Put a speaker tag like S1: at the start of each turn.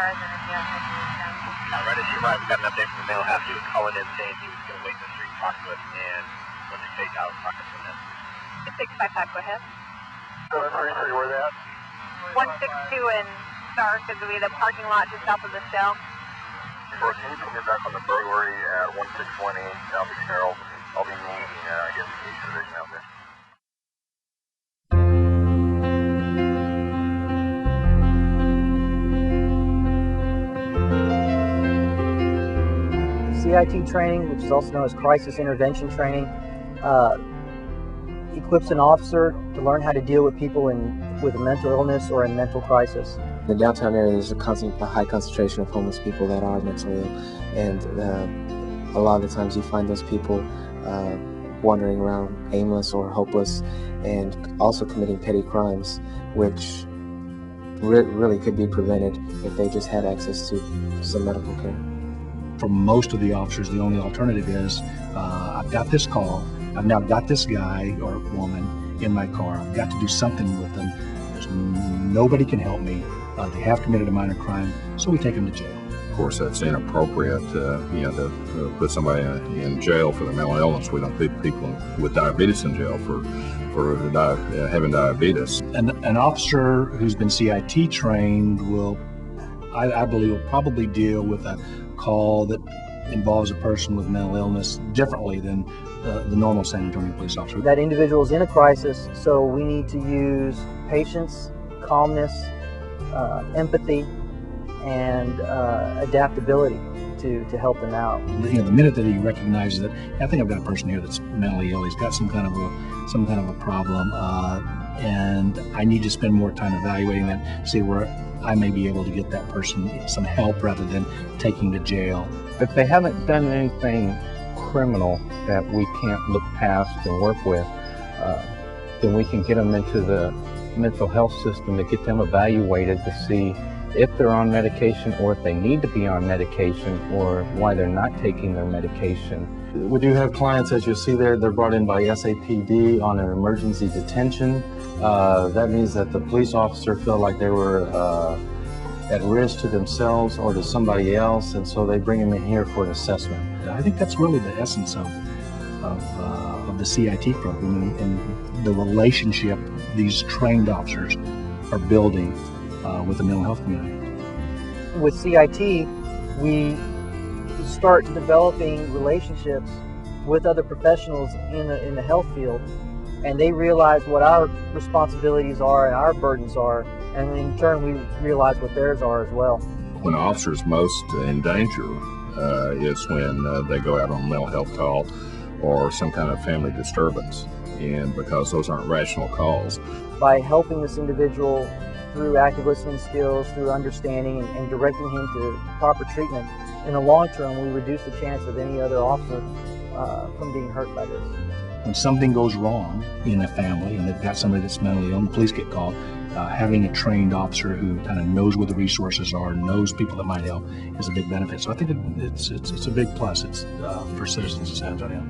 S1: cars in a jail situation.
S2: Right as you arrived, we got an update from the male half. He was calling in saying he was going to wait in the street, talk to us, and when they say out, talk to us.
S1: 655, go ahead.
S2: Sorry, where that?
S1: 162 in Stark is going to be the parking lot just south of the cell.
S2: Can you come back on the burglary at 1620 Southeast Harold? I'll be needing, identification division out there.
S3: CIT training, which is also known as crisis intervention training, equips an officer to learn how to deal with people with a mental illness or a mental crisis.
S4: In the downtown area, there's a high concentration of homeless people that are mentally ill, and a lot of the times you find those people wandering around aimless or hopeless, and also committing petty crimes, which really could be prevented if they just had access to some medical care.
S5: For most of the officers, the only alternative is, I've got this call, I've now got this guy or woman in my car, I've got to do something with them, nobody can help me, they have committed a minor crime, so we take them to jail.
S6: Of course, that's inappropriate, to put somebody in jail for their mental illness. We don't put people with diabetes in jail for having diabetes.
S5: An officer who's been CIT trained will, I believe, will probably deal with a call that involves a person with mental illness differently than the normal San Antonio police officer.
S3: That individual is in a crisis, so we need to use patience, calmness, empathy, and adaptability to help them out.
S5: The minute that he recognizes that, I think I've got a person here that's mentally ill, he's got some kind of a problem, and I need to spend more time evaluating that, see where I may be able to get that person some help rather than taking to jail.
S7: If they haven't done anything criminal that we can't look past and work with, then we can get them into the mental health system to get them evaluated to see if they're on medication or if they need to be on medication or why they're not taking their medication.
S8: We do have clients, as you see there, they're brought in by SAPD on an emergency detention. That means that the police officer felt like they were at risk to themselves or to somebody else, and so they bring them in here for an assessment.
S5: I think that's really the essence of the CIT program and the relationship these trained officers are building with the mental health community.
S3: With CIT, we start developing relationships with other professionals in the health field, and they realize what our responsibilities are and our burdens are, and in turn we realize what theirs are as well.
S6: When an officer is most in danger is when they go out on a mental health call or some kind of family disturbance, and because those aren't rational calls.
S3: By helping this individual through active listening skills, through understanding and directing him to proper treatment, in the long term we reduce the chance of any other officer from being hurt by this.
S5: When something goes wrong in a family and they've got somebody that's mentally ill and the police get called, having a trained officer who kind of knows where the resources are, knows people that might help, is a big benefit. So I think it's a big plus for citizens of San Antonio.